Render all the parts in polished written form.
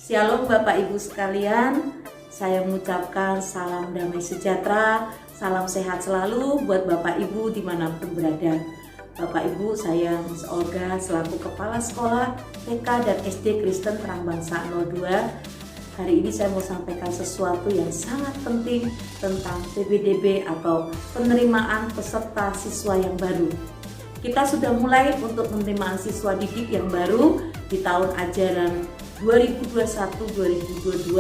Shalom Bapak Ibu sekalian, saya mengucapkan salam damai sejahtera, salam sehat selalu buat Bapak Ibu dimanapun berada. Bapak Ibu, saya Miss Olga selaku Kepala Sekolah TK dan SD Kristen Terang Bangsa 02. Hari ini saya mau sampaikan sesuatu yang sangat penting tentang PPDB atau penerimaan peserta siswa yang baru. Kita sudah mulai untuk penerimaan siswa didik yang baru di tahun ajaran 2021-2022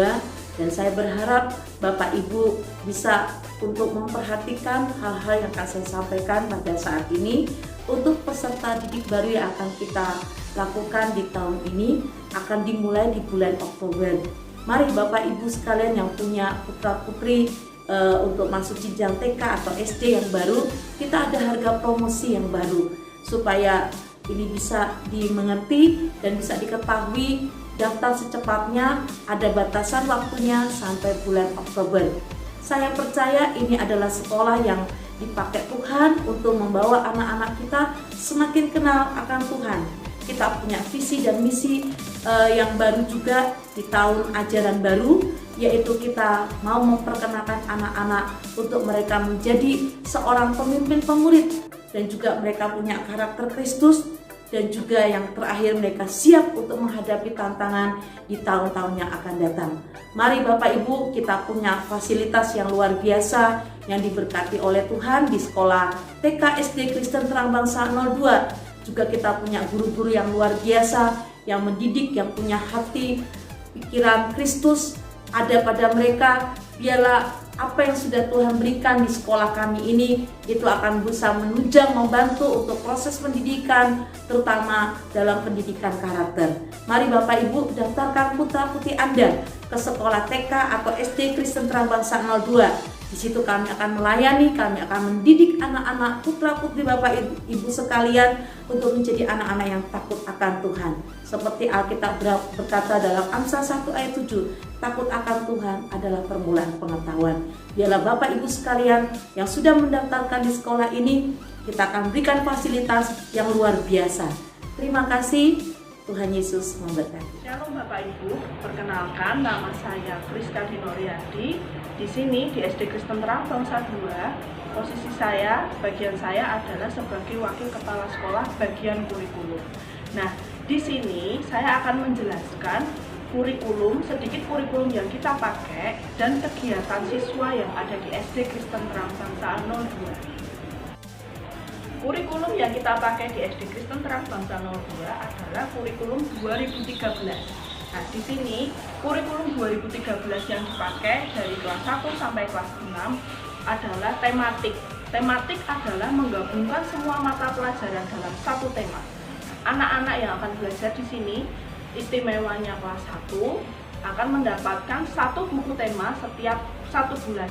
dan saya berharap Bapak Ibu bisa untuk memperhatikan hal-hal yang akan saya sampaikan pada saat ini. Untuk peserta didik baru yang akan kita lakukan di tahun ini akan dimulai di bulan Oktober. Mari Bapak Ibu sekalian yang punya putra-putri untuk masuk jenjang TK atau SD yang baru, kita ada harga promosi yang baru supaya ini bisa dimengerti dan bisa diketahui. Daftar secepatnya, ada batasan waktunya sampai bulan Oktober. Saya percaya ini adalah sekolah yang dipakai Tuhan untuk membawa anak-anak kita semakin kenal akan Tuhan. Kita punya visi dan misi yang baru juga di tahun ajaran baru, yaitu kita mau memperkenalkan anak-anak untuk mereka menjadi seorang pemimpin pemurid dan juga mereka punya karakter Kristus. Dan juga yang terakhir mereka siap untuk menghadapi tantangan di tahun-tahun yang akan datang. Mari Bapak Ibu, kita punya fasilitas yang luar biasa yang diberkati oleh Tuhan di sekolah TK SD Kristen Terang Bangsa 02. Juga kita punya guru-guru yang luar biasa yang mendidik, yang punya hati pikiran Kristus ada pada mereka. Biarlah apa yang sudah Tuhan berikan di sekolah kami ini itu akan bisa menunjang, membantu untuk proses pendidikan, terutama dalam pendidikan karakter. Mari Bapak Ibu daftarkan putra-putri Anda ke sekolah TK atau SD Kristen Terang Bangsa 02. Di situ kami akan melayani, kami akan mendidik anak-anak putra-putri Bapak Ibu sekalian untuk menjadi anak-anak yang takut akan Tuhan. Seperti Alkitab berkata dalam Amsal 1 ayat 7, takut akan Tuhan adalah permulaan pengetahuan. Biarlah Bapak Ibu sekalian yang sudah mendaftarkan di sekolah ini, kita akan berikan fasilitas yang luar biasa. Terima kasih. Tuhan Yesus memberkati. Shalom Bapak Ibu, perkenalkan nama saya Priska Dinoriadi. Di sini di SD Kristen Terang Bangsa 2, posisi saya, bagian saya adalah sebagai wakil kepala sekolah bagian kurikulum. Nah, di sini saya akan menjelaskan sedikit kurikulum yang kita pakai dan kegiatan siswa yang ada di SD Kristen Terang Bangsa 02. Kurikulum yang kita pakai di SD Kristen Terang Bangsa 02 adalah kurikulum 2013. Nah, di sini kurikulum 2013 yang dipakai dari kelas 1 sampai kelas 6 adalah tematik. Tematik adalah menggabungkan semua mata pelajaran dalam satu tema. Anak-anak yang akan belajar di sini, istimewanya kelas 1 akan mendapatkan satu buku tema setiap 1 bulan.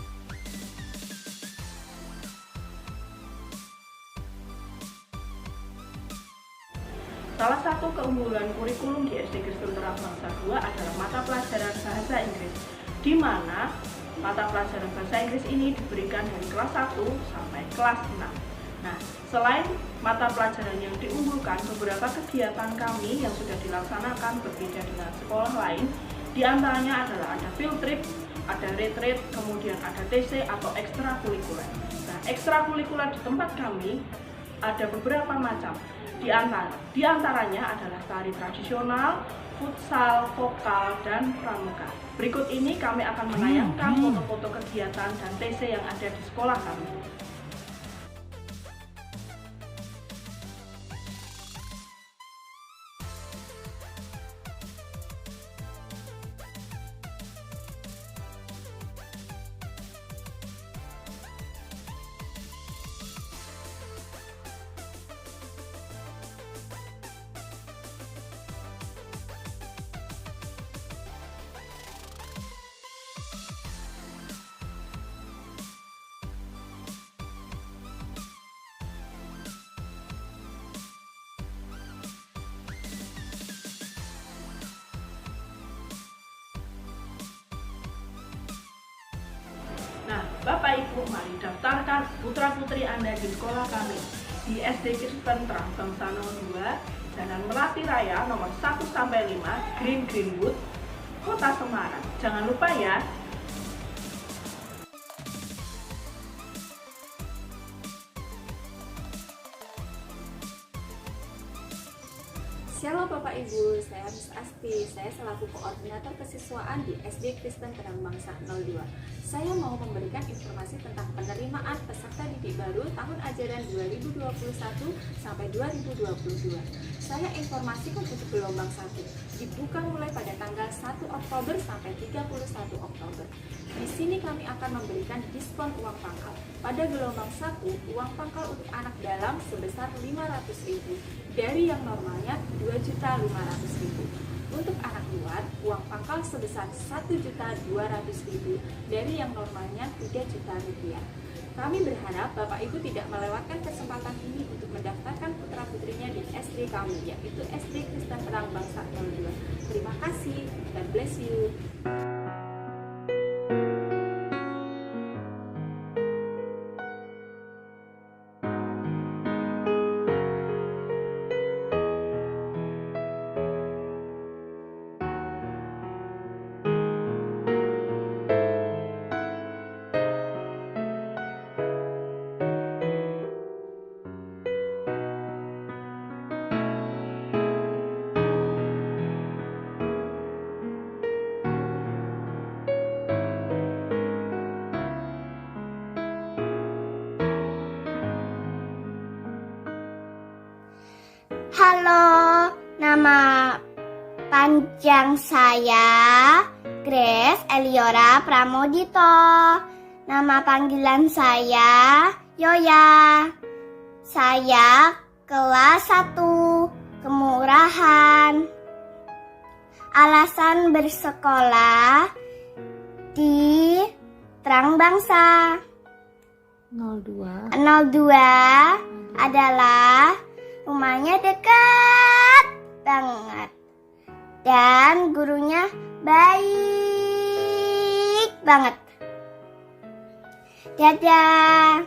Salah satu keunggulan kurikulum di SD Kristen Terang Bangsa 2 adalah mata pelajaran bahasa Inggris, di mana mata pelajaran bahasa Inggris ini diberikan dari kelas 1 sampai kelas 6. Nah, selain mata pelajaran yang diunggulkan, beberapa kegiatan kami yang sudah dilaksanakan berbeda dengan sekolah lain, di antaranya adalah ada field trip, ada retreat, kemudian ada TC atau ekstrakurikuler. Nah, ekstrakurikuler di tempat kami ada beberapa macam. Di antaranya adalah tari tradisional, futsal, vokal, dan pramuka. Berikut ini kami akan menayangkan foto-foto kegiatan dan TC yang ada di sekolah kami. Nah, Bapak Ibu, mari daftarkan putra-putri Anda di sekolah kami di SD Kristen Terang Bangsa 02, Jalan Melati Raya nomor 1-5, Greenwood, Kota Semarang. Jangan lupa ya. Shalom Bapak Ibu, saya Miss Asti. Saya selaku koordinator kesiswaan di SD Kristen Terang Bangsa 02. Saya mau memberikan informasi tentang penerimaan peserta didik baru tahun ajaran 2021 sampai 2022. Saya informasikan untuk gelombang 1 dibuka mulai pada tanggal 1 Oktober sampai 31 Oktober. Di sini kami akan memberikan diskon uang pangkal. Pada gelombang 1, uang pangkal untuk anak dalam sebesar 500.000 dari yang normalnya 2.500.000. Untuk anak luar, uang pangkal sebesar 1.200.000 dari yang normalnya 3 juta rupiah. Kami berharap Bapak Ibu tidak melewatkan kesempatan ini untuk mendaftarkan putra-putrinya di SD kami, yaitu SD Kristen Terang Bangsa 02. Terima kasih, God bless you. Halo, nama panjang saya Grace Eliora Pramodito. Nama panggilan saya Yoya. Saya kelas 1 Kemurahan. Alasan bersekolah di Terang Bangsa 02 adalah rumahnya dekat banget dan gurunya baik banget. Dadah.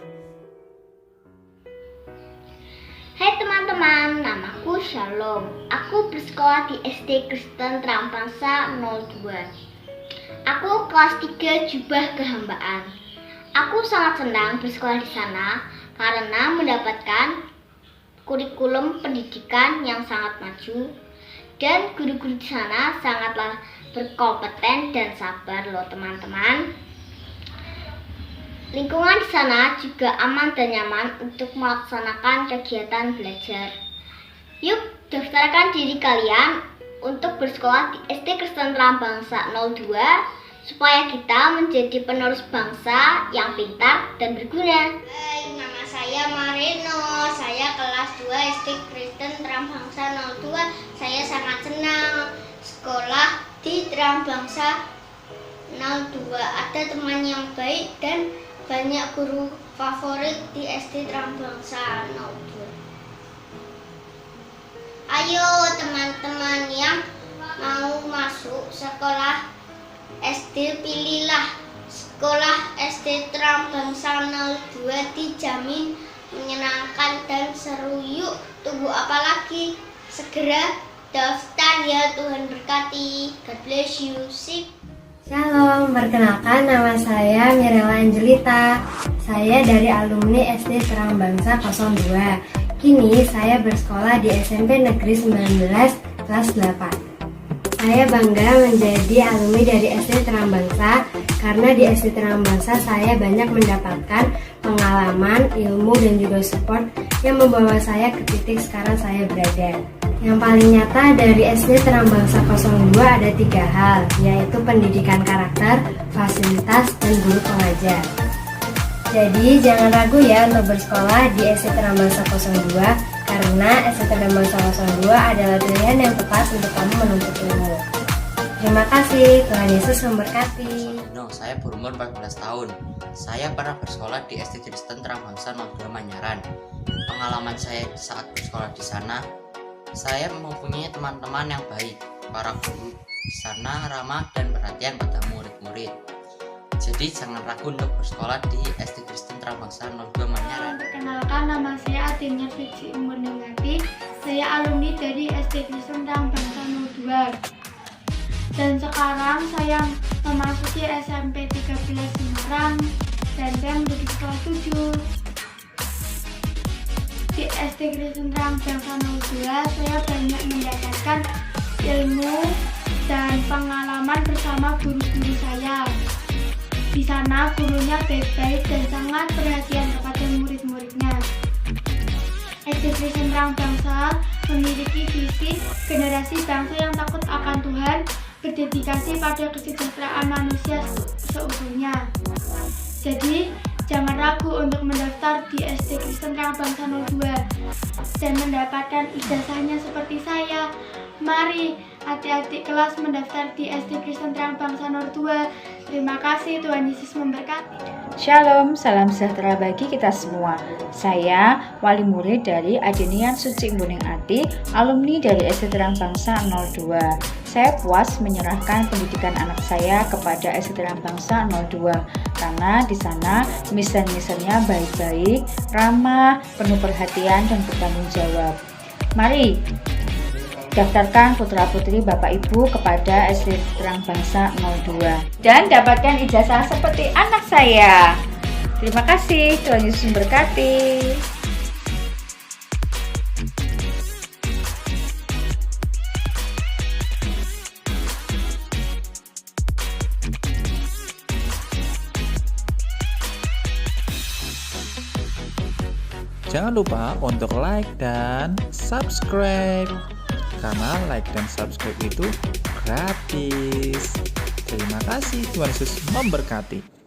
Hai teman-teman, namaku Shalom. Aku bersekolah di SD Kristen Terang Bangsa 02. Aku kelas 3 jubah kehambaan. Aku sangat senang bersekolah di sana karena mendapatkan kurikulum pendidikan yang sangat maju dan guru-guru di sana sangatlah berkompeten dan sabar loh teman-teman. Lingkungan di sana juga aman dan nyaman untuk melaksanakan kegiatan belajar. Yuk, daftarkan diri kalian untuk bersekolah di SD Kristen Terang Bangsa 02 supaya kita menjadi penerus bangsa yang pintar dan berguna. Hai, nama saya Marino. Saya kelas 2 SD Kristen Terang Bangsa 02. Saya sangat senang sekolah di Terang Bangsa 02. Ada teman yang baik dan banyak guru favorit di SD Terang Bangsa 02. Ayo teman-teman yang mau masuk sekolah SD, pilihlah sekolah SD Terang Bangsa 02, dijamin menyenangkan dan seru. Yuk, tunggu apa lagi? Segera daftar ya, Tuhan berkati. God bless you. Sip. Shalom, perkenalkan nama saya Mirella Angelita. Saya dari alumni SD Terang Bangsa 02. Kini saya bersekolah di SMP Negeri 19 kelas 8. Saya bangga menjadi alumni dari SD Terang Bangsa karena di SD Terang Bangsa saya banyak mendapatkan pengalaman, ilmu, dan juga support yang membawa saya ke titik sekarang saya berada. Yang paling nyata dari SD Terang Bangsa 02 ada 3 hal, yaitu pendidikan karakter, fasilitas, dan guru pengajar. Jadi jangan ragu ya untuk bersekolah di SD Terang Bangsa 02 karena SD Terang Bangsa 02 adalah pilihan yang tepat untuk kamu menuntut ilmu. Terima kasih, Tuhan Yesus memberkati. Saya berumur 14 tahun. Saya pernah bersekolah di SD Kristen Terang Bangsa 02 Manyaran. Pengalaman saya saat bersekolah di sana, saya mempunyai teman-teman yang baik. Para guru di sana ramah dan perhatian pada murid-murid. Jadi jangan ragu untuk bersekolah di SD Kristen Terang Bangsa 02 Manyaran. Perkenalkan, nama saya Adenya Fitri Umurningati. Saya alumni dari SD Kristen Terang Bangsa 02. Dan sekarang sekarang saya memasuki SMP 13 Semarang dan saya menjadi kelas 7. Di SD Kristen Terang Bangsa 02 saya banyak mendapatkan ilmu dan pengalaman bersama guru-guru saya. Di sana gurunya baik-baik dan sangat perhatian kepada murid-muridnya. SD Kristen Terang Bangsa memiliki visi generasi bangsa yang takut akan Tuhan, berdedikasi pada kesejahteraan manusia seutuhnya. Jadi, jangan ragu untuk mendaftar di SD Kristen Terang Bangsa 02 dan mendapatkan ijazahnya seperti saya. Mari adik-adik kelas mendaftar di SD Kristen Terang Bangsa 02. Terima kasih, Tuhan Yesus memberkati. Shalom, salam sejahtera bagi kita semua. Saya wali murid dari Adenian Suci Buning Ati, alumni dari SD Terang Bangsa 02. Saya puas menyerahkan pendidikan anak saya kepada SD Terang Bangsa 02 karena di sana misi-misinya baik-baik, ramah, penuh perhatian dan bertanggung jawab. Mari daftarkan putra-putri Bapak Ibu kepada SD Terang Bangsa 02 dan dapatkan ijazah seperti anak saya. Terima kasih, Tuhan Yesus memberkati. Jangan lupa untuk like dan subscribe, karena like dan subscribe itu gratis. Terima kasih, Tuhan Yesus memberkati.